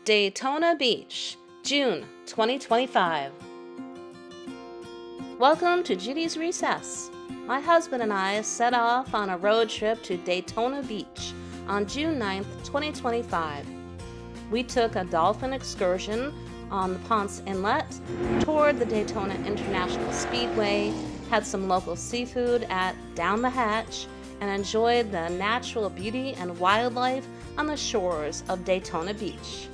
Daytona Beach, June 2025. Welcome to Judy's Recess. My husband and I set off on a road trip to Daytona Beach on June 9th, 2025. We took a Dolphin excursion on the Ponce Inlet, toured the Daytona International Speedway, had some local seafood at Down the Hatch, and enjoyed the natural beauty and wildlife on the shores of Daytona Beach.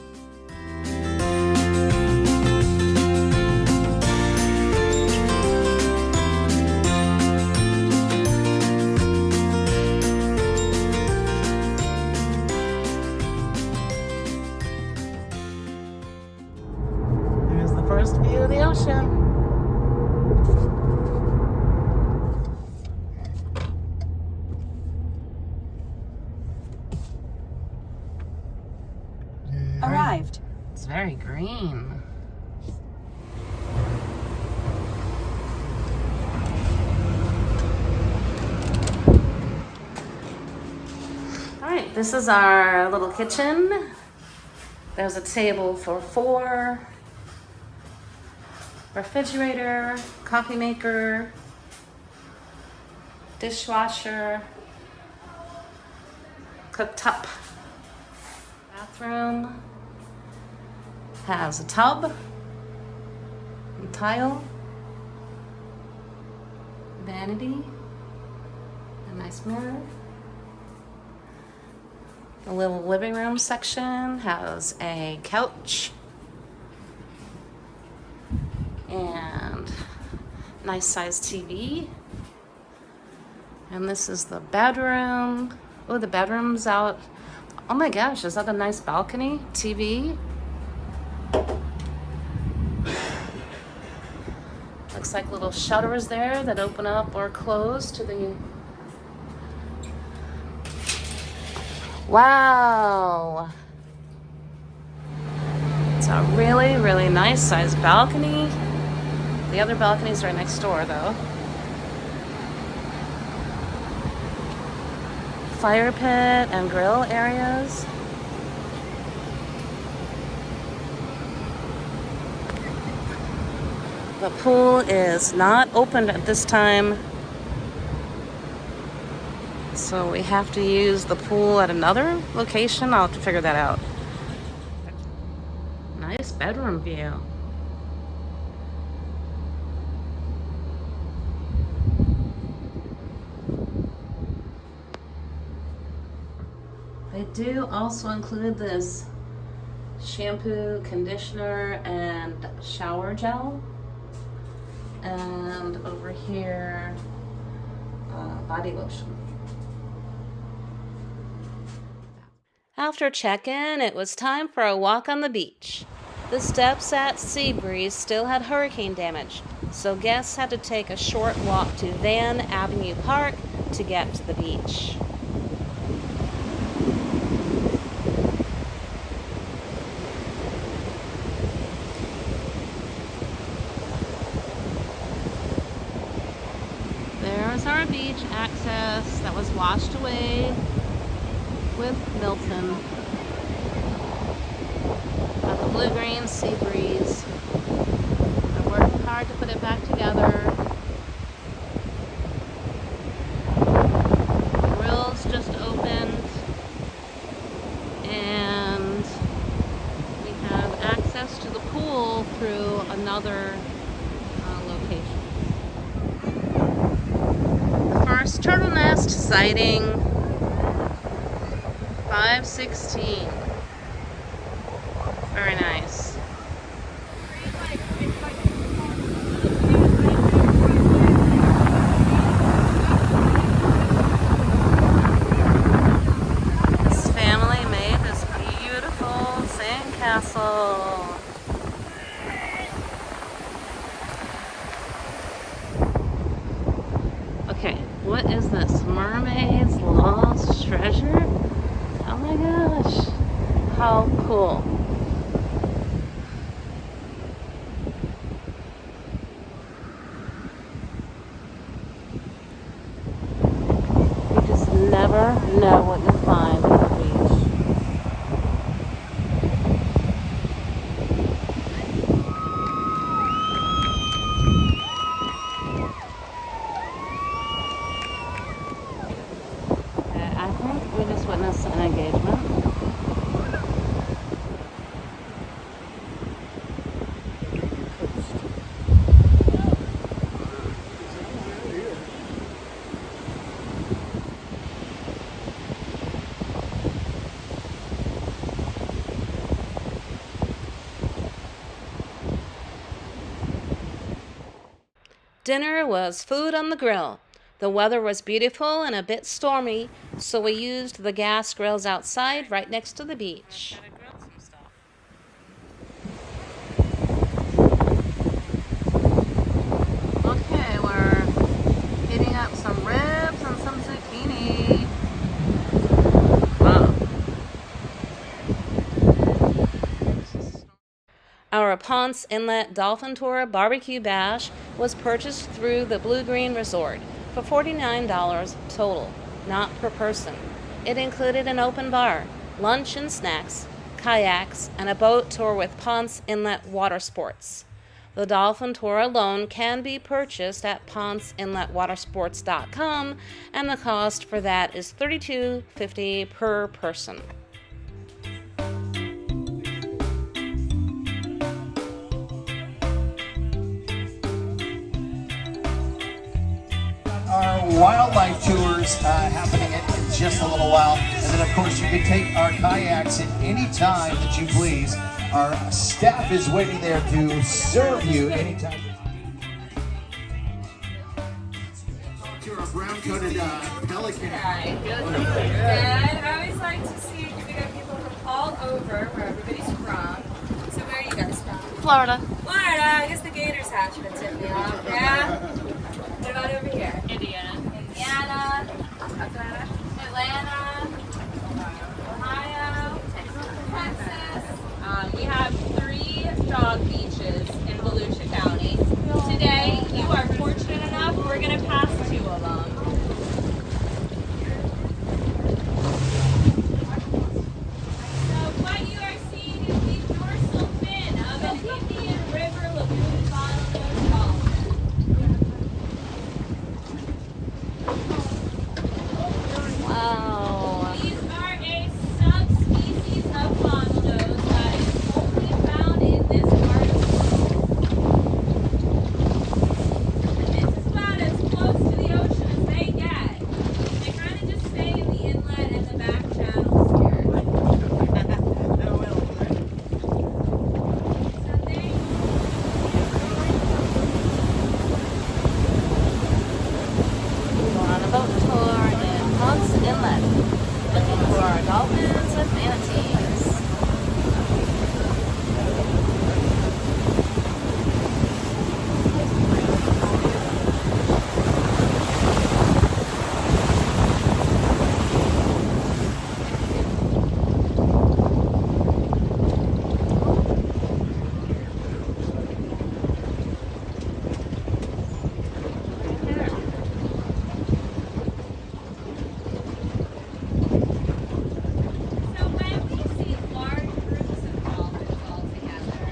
There's the first view of the ocean. Arrived. It's very green. All right, this is our little kitchen. There's a table for 4, refrigerator, coffee maker, dishwasher, cooktop, bathroom. Has a tub, and tile, vanity, a nice mirror. The little living room section has a couch and nice sized TV. And this is the bedroom. Oh, the bedroom's out. Oh my gosh, is that a nice balcony? TV. Looks like little shutters there that open up or close to the... Wow! It's a really, really nice sized balcony. The other balconies are next door though. Fire pit and grill areas. The pool is not open at this time, so we have to use the pool at another location. I'll have to figure that out. Nice bedroom view. They do also include this shampoo, conditioner, and shower gel. And over here, body lotion. After check-in, it was time for a walk on the beach. The steps at SeaBreeze still had hurricane damage, so guests had to take a short walk to Van Avenue Park to get to the beach. There's our beach access that was washed away with Milton at the Bluegreen SeaBreeze. I worked hard to put it back together. The grills just opened, and we have access to the pool through another location. First turtle nest sighting, 5:16. Very nice. This family made this beautiful sandcastle. Okay, what is this? Mermaid's Lost Treasure? Oh my gosh, how cool. You just never know what you'll find at the beach. Dinner was food on the grill. The weather was beautiful and a bit stormy, so we used the gas grills outside right next to the beach. Okay, we're heating up some ribs and some zucchini. Wow. Our Ponce Inlet Dolphin Tour Barbecue Bash was purchased through the Bluegreen Resort for $49 total, not per person. It included an open bar, lunch and snacks, kayaks, and a boat tour with Ponce Inlet Watersports. The Dolphin Tour alone can be purchased at ponceinletwatersports.com, and the cost for that is $32.50 per person. Our wildlife tours happening in just a little while, and then of course you can take our kayaks at any time that you please. Our staff is waiting there to serve you anytime. To our brown-coated pelican. Hi, good. I always like to see, because we got people from all over where everybody's from. So where are you guys from? Florida. Florida. I guess the Gators hatchment tipped me off. Yeah. What about over here? Indiana. Atlanta. Ohio. Texas. We have 3 dog beaches in Volusia County. Today, you are fortunate enough, we're going to pass 2 of them. So what you are seeing is the dorsal fin of an Indian River lagoon bottlenose dolphin. Wow. These are a subspecies of bottlenose that is only found in this part of the world. And this is about as close to the ocean as they get. They kind of just stay in the inlet and the back channels here. So they We're on a boat tour in Ponce Inlet, looking for dolphins and manatees. So when we see large groups of dolphins all together,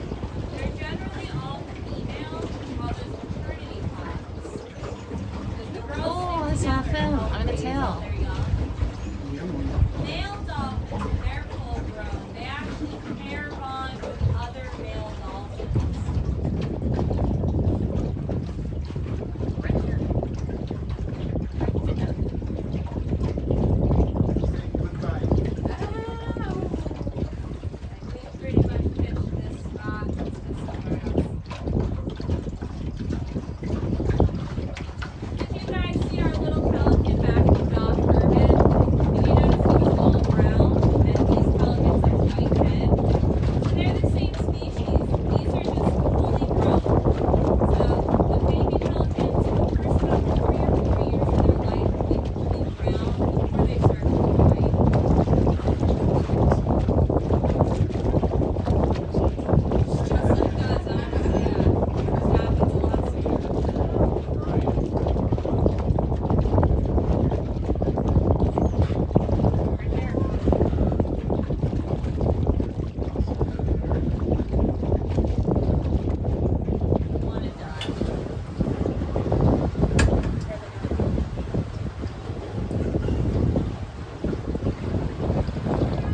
they're generally all female, while there's maternity piles. Because the girls Oh, stick that's not together film. and help I'm gonna raise tell. all their young. Male dolphins, when they're full grown, they actually pair bond with other male dolphins. We pretty much pitched this spot to somewhere else. Did you guys see our little pelican back in Dock Urban? Did you notice he was all brown and these pelicans are white head? So they're the same species. These are just fully grown. So the baby pelicans, the first about 3 or 4 years of their life will be fully brown before they start to be white. Just like God's honest, yeah. This happens a lot sooner. Right there. One and done.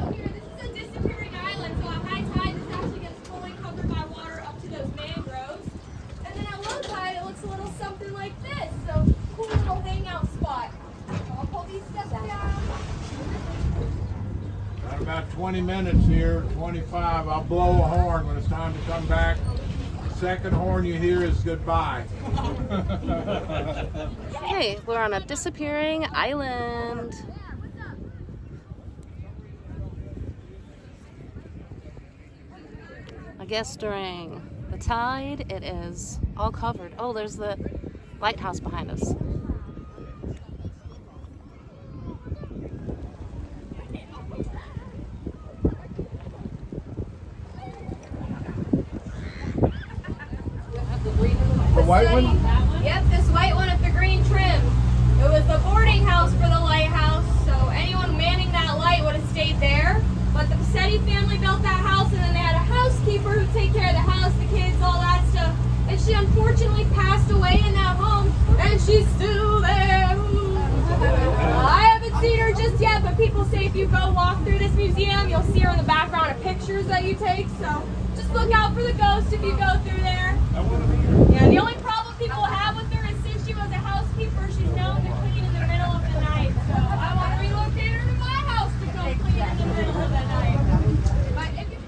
Out here, this is a disappearing island, so at high tide, this actually gets fully covered by water up to those mangroves. And then at low tide, it looks a little something like this. So, cool little hangout spot. I'll pull these steps down. Got about 20 minutes here, 25. I'll blow a horn when it's time to come back. Second horn you hear is goodbye. Hey, we're on a disappearing island. I guess during the tide, it is all covered. Oh, there's the lighthouse behind us. The white one? Yep, this white one with the green trim. It was the boarding house for the lighthouse, so anyone manning that light would have stayed there. But the Passetti family built that house, and then they had a housekeeper who take care of the house, the kids, all that stuff. And she unfortunately passed away in that home, and she's still there. I haven't seen her just yet, but people say if you go walk through this museum, you'll see her in the background of pictures that you take. So just look out for the ghost if you go through there. Yeah, the only problem people have with her is since she was a housekeeper, she's known to clean in the middle of the night. So I want to relocate her to my house to go clean in the middle of the night. But if you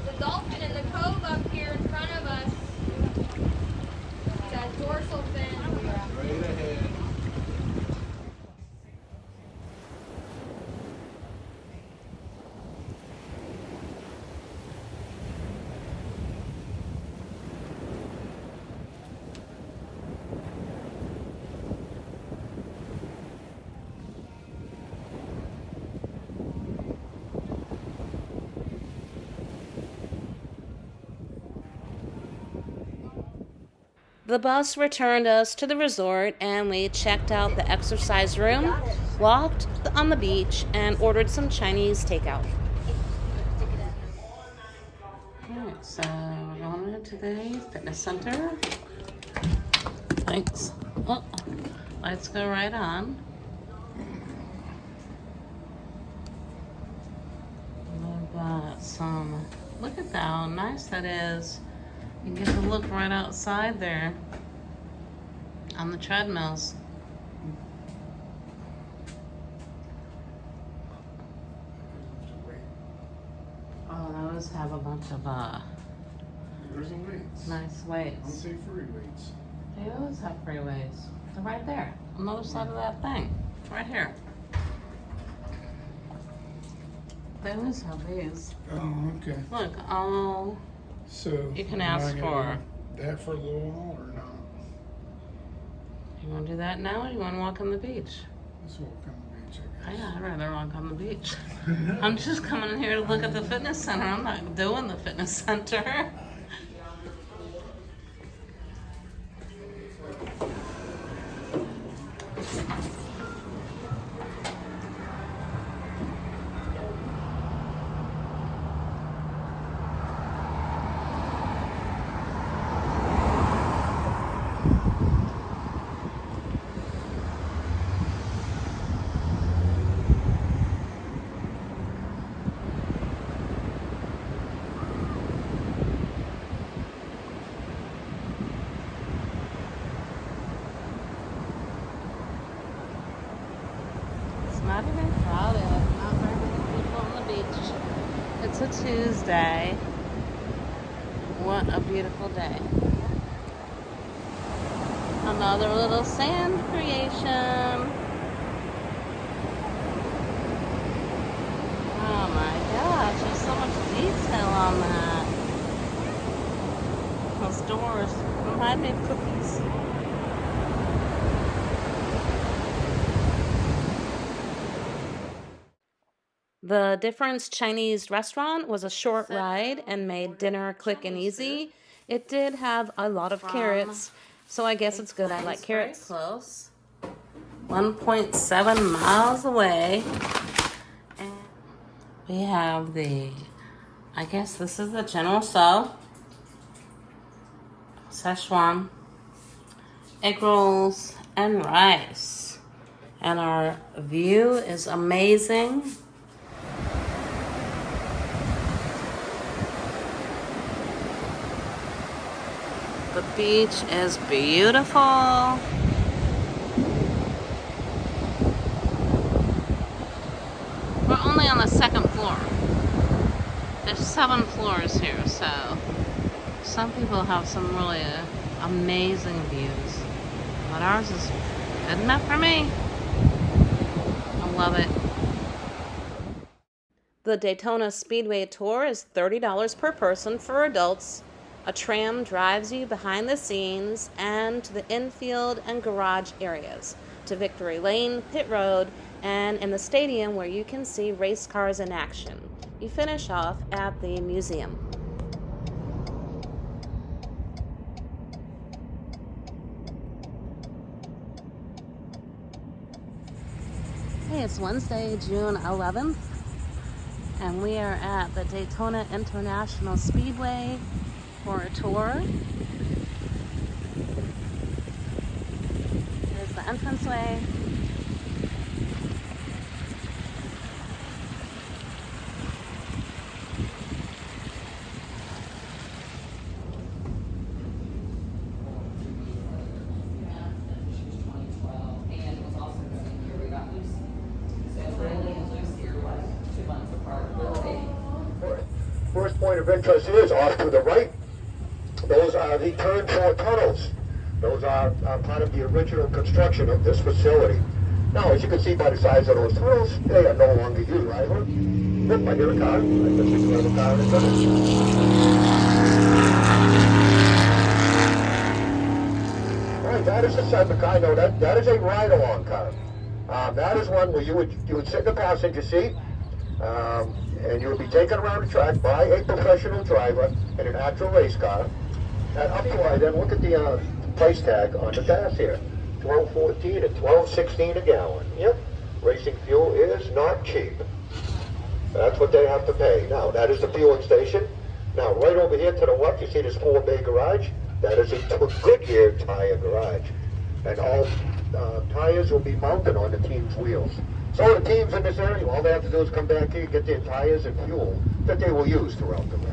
the dolphin in the cove up here in front of us, that dorsal fin. Straight ahead. The bus returned us to the resort and we checked out the exercise room, walked on the beach, and ordered some Chinese takeout. Alright, so we're going into the fitness center. Thanks. Oh, lights go right on. We've got some, look at that, how nice that is. You get to look right outside there on the treadmills. Oh, those have a bunch of There's a weights. nice I don't weights. see free weights. They always have free weights. They're right there on the other side of that thing. Right here. They always have these. Oh, okay. Look, oh, So You can am ask I gonna for- do that for a little while or not? you want to do that now or you want to walk on the beach? Let's walk on the beach, I guess. Yeah, I'd rather walk on the beach. I'm just coming in here to look at the fitness center. I'm not doing the fitness center. It's not even crowded. Not very many people on the beach. It's a Tuesday. What a beautiful day. Another little sand creation. Oh my gosh, there's so much detail on that. Those doors remind me of cookies. The Difference Chinese restaurant was a short ride and made dinner quick and easy. It did have a lot of carrots, so I guess it's good. I like carrots. Close. 1.7 miles away. And we have I guess this is the General Tso. Szechuan, egg rolls, and rice. And our view is amazing. The beach is beautiful. We're only on the second floor. There's 7 floors here, so some people have some really amazing views. But ours is good enough for me. I love it. The Daytona Speedway tour is $30 per person for adults. A tram drives you behind the scenes and to the infield and garage areas, to Victory Lane, Pit Road, and in the stadium where you can see race cars in action. You finish off at the museum. Hey, it's Wednesday, June 11th, and we are at the Daytona International Speedway for a tour. There's the entranceway. First point of interest is off to the right. Those are the turn 4 tunnels. Those are part of the original construction of this facility. Now, as you can see by the size of those tunnels, they are no longer used, right? Look, I hear a car. I can see the other car in the tunnel. All right, that is the second car. No, that is a ride-along car. That is one where you would sit in the passenger seat, and you would be taken around the track by a professional driver in an actual race car. And up to then look at the price tag on the dash here. $12.14 and $12.16 a gallon. Yep, racing fuel is not cheap. That's what they have to pay. Now, that is the fueling station. Now, right over here to the left, you see this 4-bay garage. That is a Goodyear tire garage. And all tires will be mounted on the team's wheels. So the teams in this area, all they have to do is come back here, get their tires and fuel that they will use throughout the race.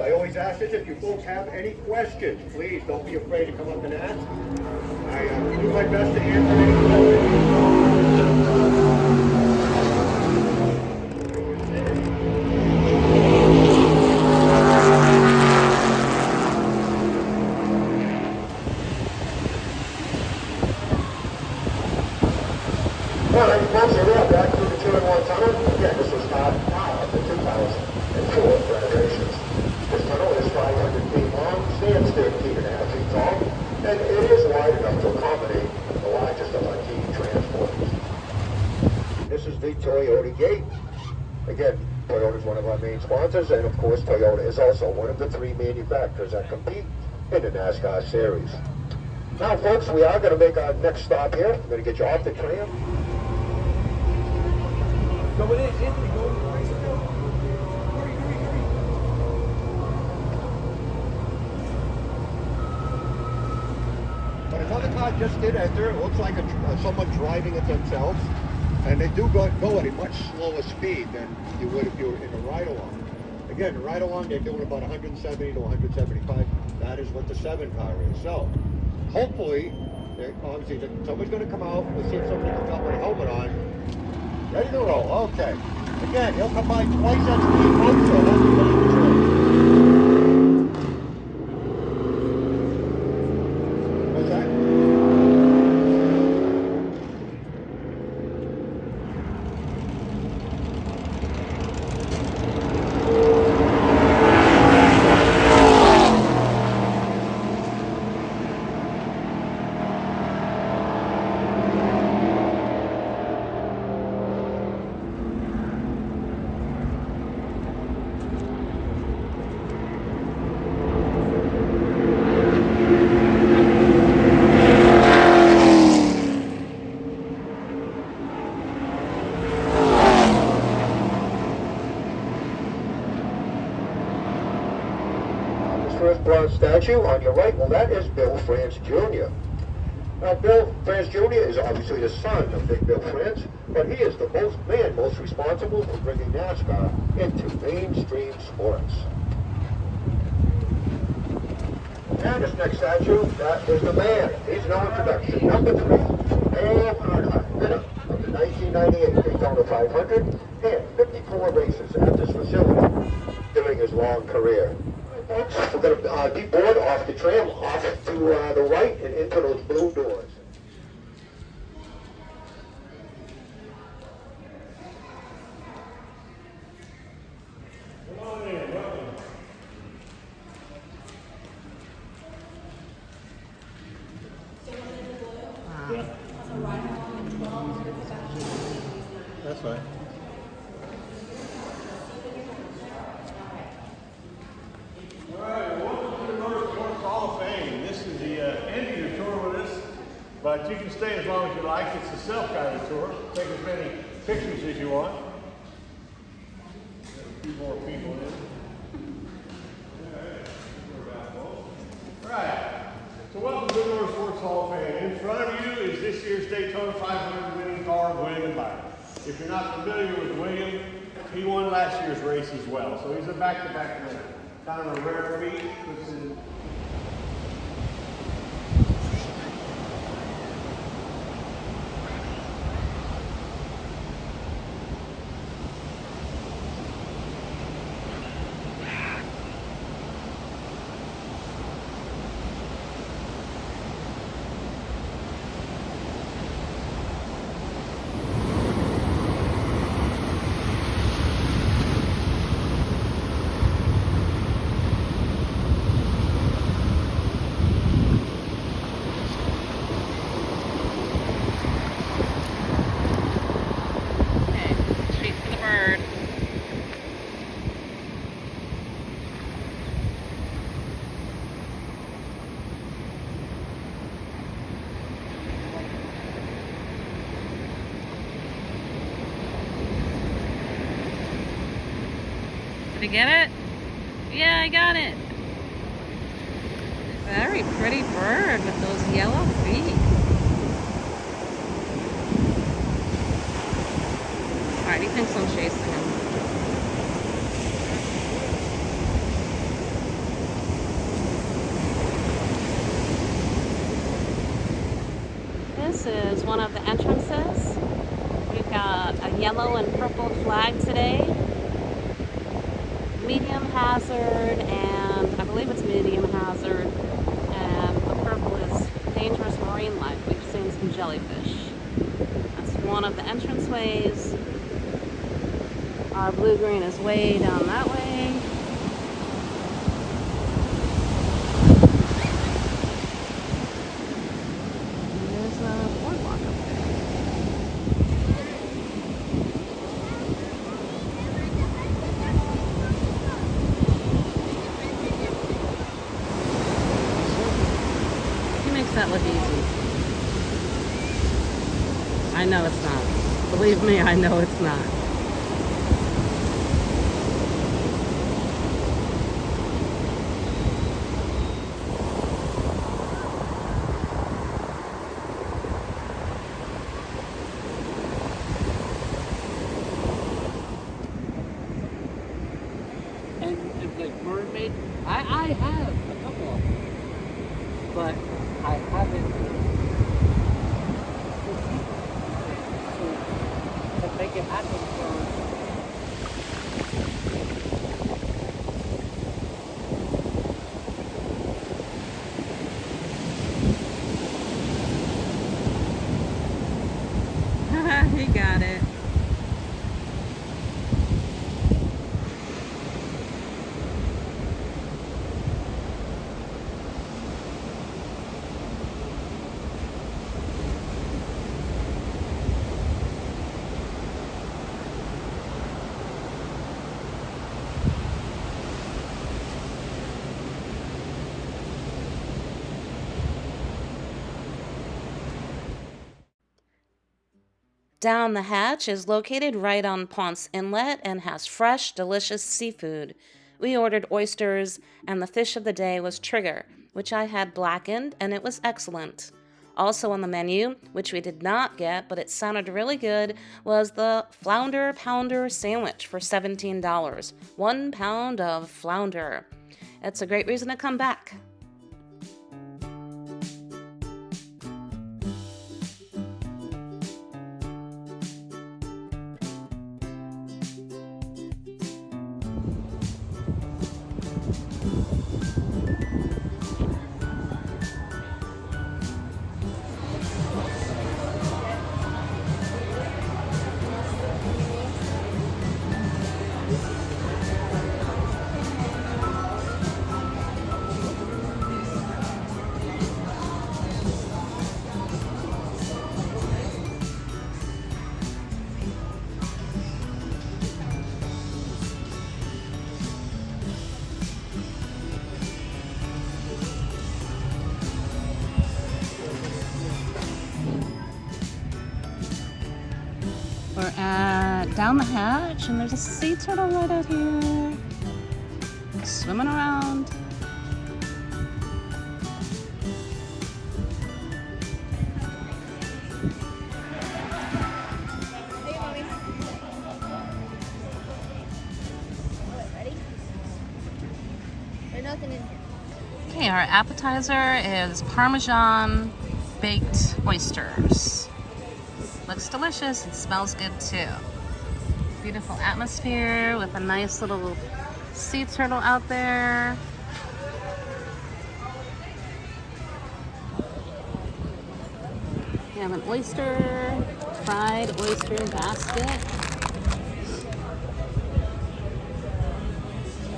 I always ask this, if you folks have any questions, please don't be afraid to come up and ask. I do my best to answer any questions. All right, folks, here we are back to the 2-in-1 tunnel. Again, this was not part of the 2004 renovations. This tunnel is 500 feet long, stands 13.5 feet tall, and it is wide enough to accommodate the largest of our team transporters. This is the Toyota gate. Again, Toyota is one of our main sponsors, and of course Toyota is also one of the 3 manufacturers that compete in the NASCAR series. Now folks, we are going to make our next stop here. We're going to get you off the tram. Going in, Anthony, go in. But another car just did enter. It looks like someone driving it themselves. And they do go at a much slower speed than you would if you were in a ride-along. Again, ride-along, they're doing about 170 to 175. That is what the 7 car is. So, hopefully, obviously, somebody's going to come out. We'll see if somebody comes out with a helmet on. Ready to roll. Okay. Again, he'll come by twice that speed, folks, so hopefully we'll control. What's that? statue on your right, well, that is Bill France Jr. Now, Bill France Jr. is obviously the son of Big Bill France, but he is the most responsible for bringing NASCAR into mainstream sports. And this next statue, that is the man. He's no introduction. Number 3, Dale Earnhardt, winner of the 1998 Daytona 500 and 54 races at this facility during his long career. Folks, we're going to deboard off the tram, off to the right and into those blue doors. That's right. All right, welcome to the Motorsports Hall of Fame. This is the end of your tour with us, but you can stay as long as you like. It's a self-guided tour. Take as many pictures as you want. A few more people in. All right. So welcome to the Motorsports Hall of Fame. In front of you is this year's Daytona 500 winning car, William Byron. If you're not familiar with William, he won last year's race as well. So he's a back-to-back winner. Kind of a rare feat. Did you get it? Yeah, I got it. Very pretty bird with those yellow feet. Alright, he thinks I'm chasing him. This is one of the entrances. We've got a yellow and purple flag today. Medium hazard, and I believe it's medium hazard, and the purple is dangerous marine life. We've seen some jellyfish. That's one of the entranceways. Our Bluegreen is way down that way. And there's a boardwalk up there. That look easy. I know it's not. Believe me, I know it's not. And like mermaid, I have a couple of them, but I haven't. So to make it happen for. He got it. Down the hatch is located right on Ponce Inlet and has fresh, delicious seafood. We ordered oysters, and the fish of the day was trigger, which I had blackened, and it was excellent. Also on the menu, which we did not get, but it sounded really good, was the Flounder Pounder Sandwich for $17. 1 pound of flounder. It's a great reason to come back. We're at down the hatch, and there's a sea turtle right out here, swimming around. Hey, mommy. Ready? There's nothing in here. Okay, our appetizer is Parmesan baked oysters. Looks delicious and smells good too. Beautiful atmosphere with a nice little sea turtle out there. We have an fried oyster basket.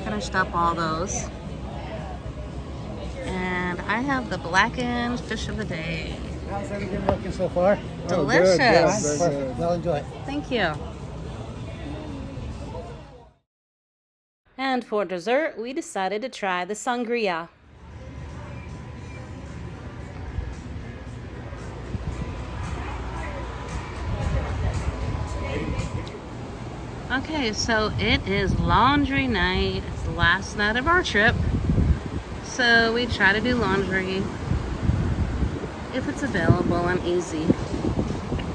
Finished up all those. And I have the blackened fish of the day. How's everything looking so far? Delicious. Perfect. Well, enjoy. Thank you. And for dessert, we decided to try the sangria. Okay, so it is laundry night. It's the last night of our trip. So we try to do laundry if it's available and easy.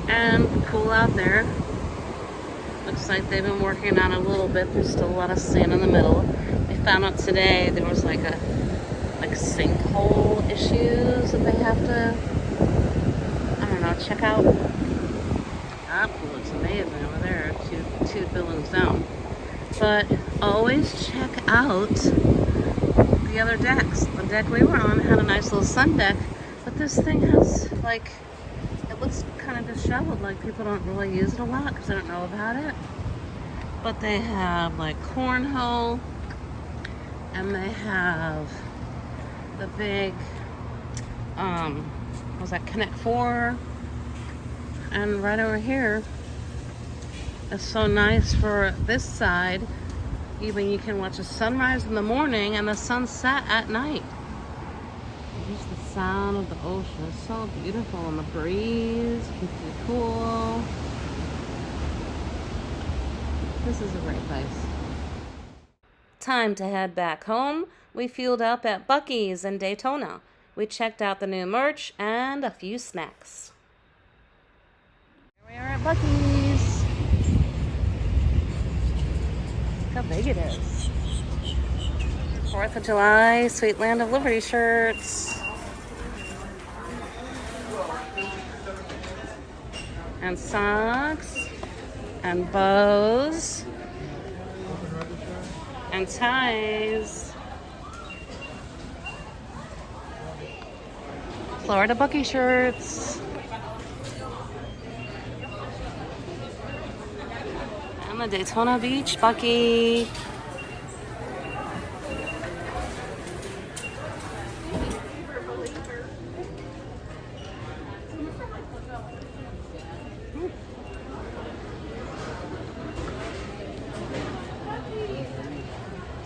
And cool out there. Looks like they've been working on it a little bit. There's still a lot of sand in the middle. We found out today there was like sinkhole issues that they have to, I don't know, check out. That looks amazing over there, two buildings down. But always check out the other decks. The deck we were on had a nice little sun deck, but this thing has it looks kind of disheveled, like people don't really use it a lot because they don't know about it. But they have cornhole, and they have the big Connect 4, and right over here is so nice for this side. Even you can watch the sunrise in the morning and the sunset at night. Just the sound of the ocean is so beautiful, and the breeze keeps you cool. This is a great place. Time to head back home. We fueled up at Buc-ee's in Daytona. We checked out the new merch and a few snacks. Here we are at Buc-ee's. Look how big it is. 4th of July, Sweet Land of Liberty shirts. And socks. And bows. And ties. Florida Buc-ee shirts. And the Daytona Beach Buc-ee.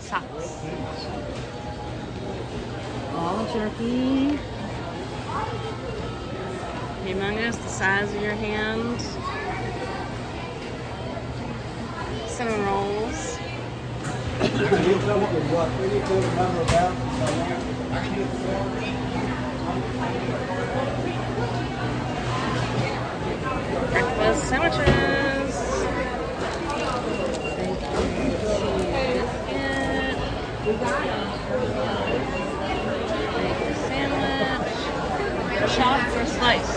Socks. All the jerky. Humongous, the size of your hand. Cinnamon rolls. Breakfast sandwiches. Bacon sandwich. Chopped or sliced?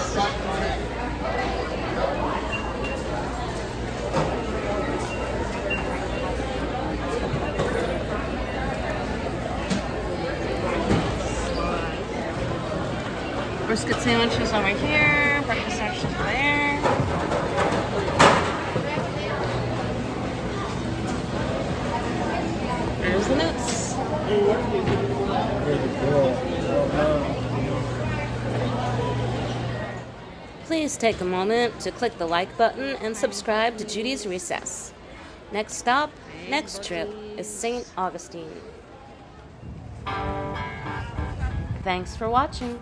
Brisket sandwiches over here, breakfast sandwiches there. There's the notes. Please take a moment to click the like button and subscribe to Judy's Recess. Next stop, next trip is St. Augustine. Thanks for watching.